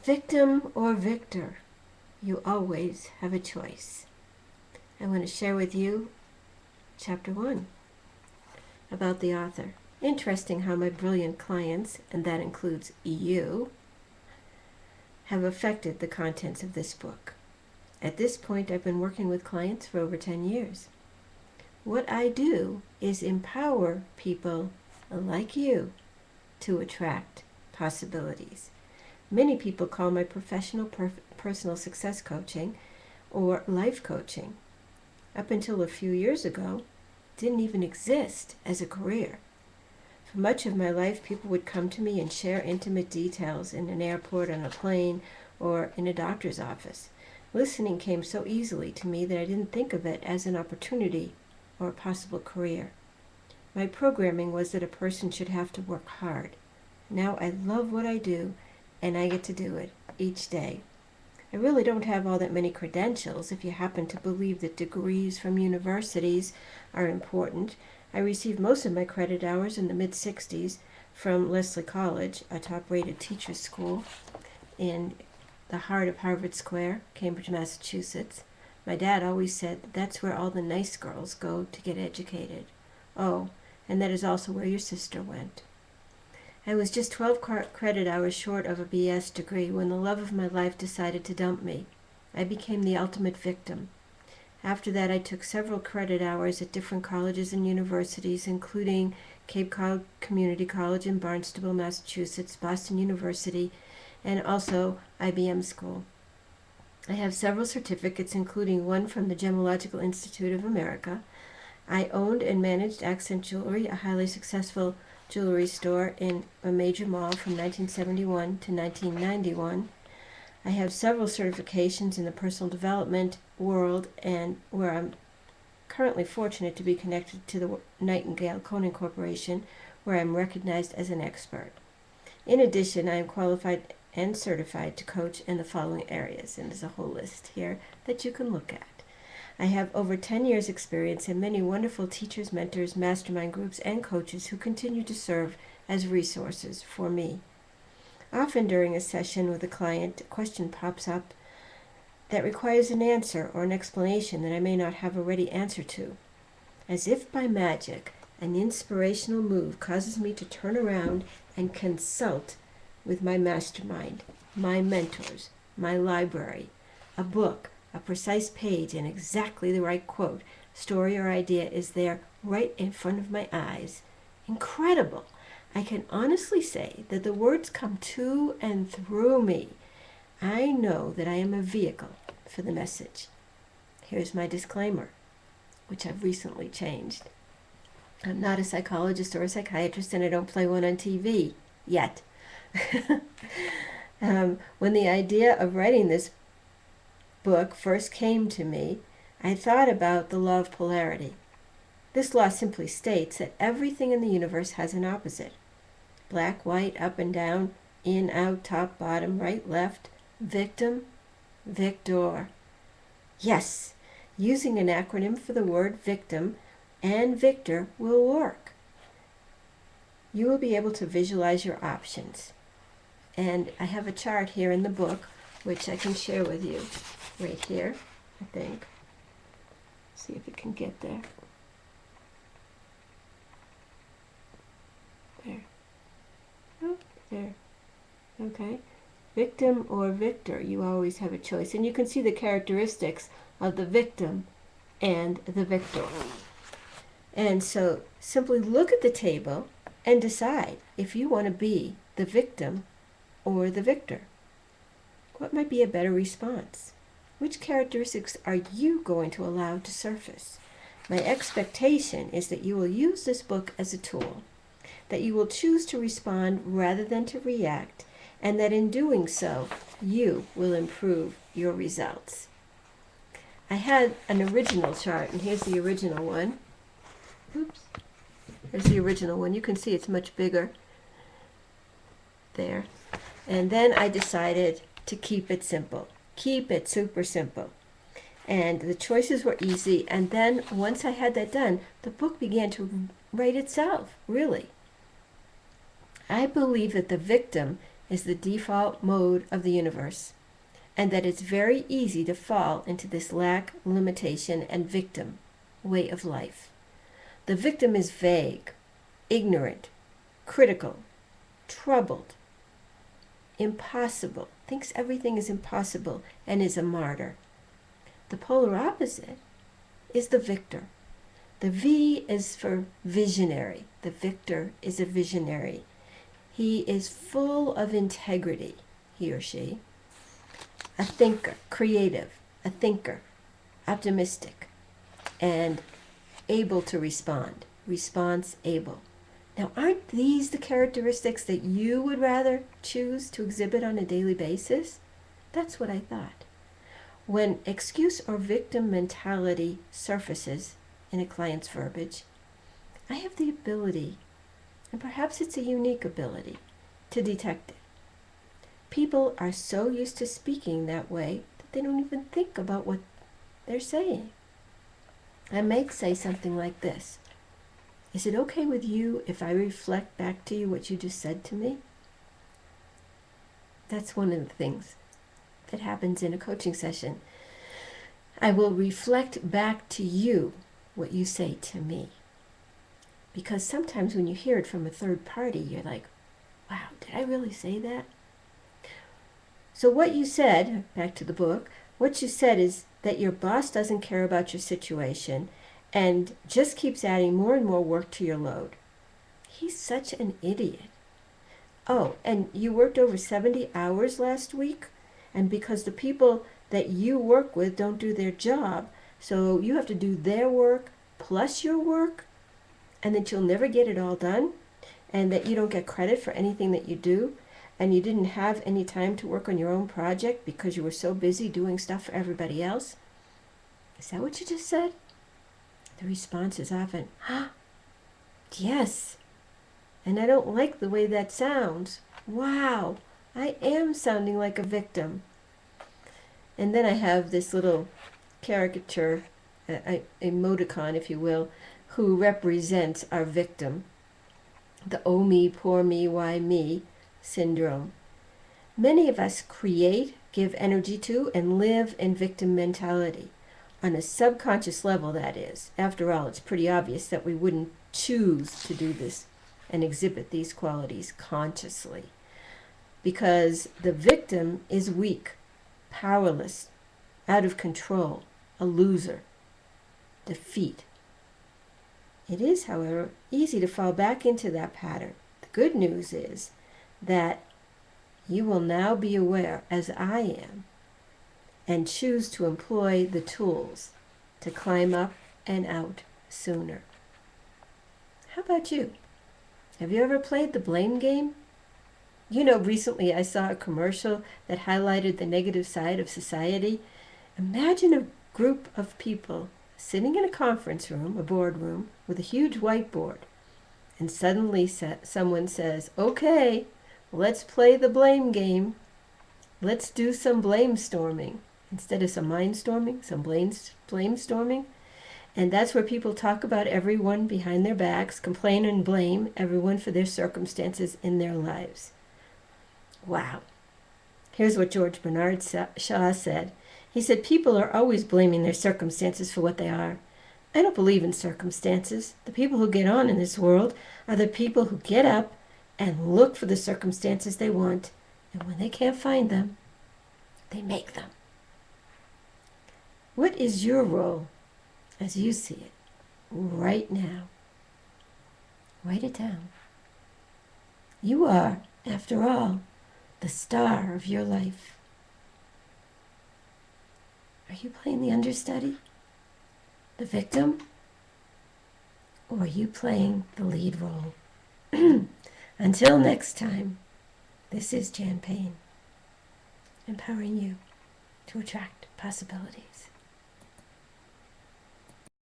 Victim or victor, you always have a choice. I want to share with you Chapter 1 about the author. Interesting how my brilliant clients, and that includes you, have affected the contents of this book. At this point, I've been working with clients for over 10 years. What I do is empower people like you to attract possibilities. Many people call my professional personal success coaching or life coaching. Up until a few years ago, didn't even exist as a career. For much of my life, people would come to me and share intimate details in an airport, on a plane, or in a doctor's office. Listening came so easily to me that I didn't think of it as an opportunity or a possible career. My programming was that a person should have to work hard. Now I love what I do, and I get to do it each day. I really don't have all that many credentials if you happen to believe that degrees from universities are important. I received most of my credit hours in the mid-60s from Lesley College, a top-rated teacher's school in the heart of Harvard Square, Cambridge, Massachusetts. My dad always said that's where all the nice girls go to get educated. Oh, and that is also where your sister went. I was just 12 credit hours short of a BS degree when the love of my life decided to dump me. I became the ultimate victim. After that, I took several credit hours at different colleges and universities, including Cape Cod Community College in Barnstable, Massachusetts, Boston University, and also IBM School. I have several certificates, including one from the Gemological Institute of America. I owned and managed Accent Jewelry, a highly successful jewelry store in a major mall from 1971 to 1991. I have several certifications in the personal development world, and where I'm currently fortunate to be connected to the Nightingale Coning Corporation, where I'm recognized as an expert. In addition, I am qualified and certified to coach in the following areas, and there's a whole list here that you can look at. I have over 10 years experience in many wonderful teachers, mentors, mastermind groups, and coaches who continue to serve as resources for me. Often during a session with a client, a question pops up that requires an answer or an explanation that I may not have a ready answer to. As if by magic, an inspirational move causes me to turn around and consult with my mastermind, my mentors, my library, a book, a precise page, and exactly the right quote, story, or idea is there right in front of my eyes. Incredible! I can honestly say that the words come to and through me. I know that I am a vehicle for the message. Here's my disclaimer, which I've recently changed. I'm not a psychologist or a psychiatrist, and I don't play one on TV yet. When the idea of writing this book first came to me, I thought about the law of polarity. This law simply states that everything in the universe has an opposite. Black, white, up and down, in, out, top, bottom, right, left, victim, victor. Yes, using an acronym for the word victim and victor will work. You will be able to visualize your options. And I have a chart here in the book, which I can share with you. Right here, I think. See if it can get there. There. Oh, there. Okay. Victim or victor, you always have a choice. And you can see the characteristics of the victim and the victor. And so simply look at the table and decide if you want to be the victim or the victor. What might be a better response? Which characteristics are you going to allow to surface? My expectation is that you will use this book as a tool, that you will choose to respond rather than to react, and that in doing so, you will improve your results. I had an original chart, and here's the original one. Oops. Here's the original one. You can see it's much bigger there. And then I decided to keep it simple. Keep it super simple. And the choices were easy. And then once I had that done, the book began to write itself, really. I believe that the victim is the default mode of the universe, and that it's very easy to fall into this lack, limitation, and victim way of life. The victim is vague, ignorant, critical, troubled, impossible, thinks everything is impossible, and is a martyr. The polar opposite is the victor. The V is for visionary. The victor is a visionary. He is full of integrity, he or she. A thinker, creative, a thinker, optimistic, and able to respond. Response able. Now, aren't these the characteristics that you would rather choose to exhibit on a daily basis? That's what I thought. When excuse or victim mentality surfaces in a client's verbiage, I have the ability, and perhaps it's a unique ability, to detect it. People are so used to speaking that way that they don't even think about what they're saying. I may say something like this: is it okay with you if I reflect back to you what you just said to me? That's one of the things that happens in a coaching session. I will reflect back to you what you say to me. Because sometimes when you hear it from a third party, you're like, wow, did I really say that? So what you said, back to the book, what you said is that your boss doesn't care about your situation and just keeps adding more and more work to your load. He's such an idiot. Oh, and you worked over 70 hours last week, and because the people that you work with don't do their job, so you have to do their work plus your work, and that you'll never get it all done, and that you don't get credit for anything that you do, and you didn't have any time to work on your own project because you were so busy doing stuff for everybody else. Is that what you just said? The response is often, yes, and I don't like the way that sounds. Wow, I am sounding like a victim. And then I have this little caricature, emoticon, if you will, who represents our victim, the oh me, poor me, why me syndrome. Many of us create, give energy to, and live in victim mentality. On a subconscious level, that is. After all, it's pretty obvious that we wouldn't choose to do this and exhibit these qualities consciously, because the victim is weak, powerless, out of control, a loser, defeat. It is, however, easy to fall back into that pattern. The good news is that you will now be aware, as I am, and choose to employ the tools to climb up and out sooner. How about you? Have you ever played the blame game? You know, recently I saw a commercial that highlighted the negative side of society. Imagine a group of people sitting in a conference room, a boardroom, with a huge whiteboard, and suddenly someone says, okay, let's play the blame game. Let's do some blame storming. Instead of some mind storming, some blame storming. And that's where people talk about everyone behind their backs, complain and blame everyone for their circumstances in their lives. Wow. Here's what George Bernard Shaw said. He said, people are always blaming their circumstances for what they are. I don't believe in circumstances. The people who get on in this world are the people who get up and look for the circumstances they want. And when they can't find them, they make them. What is your role as you see it right now? Write it down. You are, after all, the star of your life. Are you playing the understudy, the victim, or are you playing the lead role? Until next time, this is Jan Payne, empowering you to attract possibilities.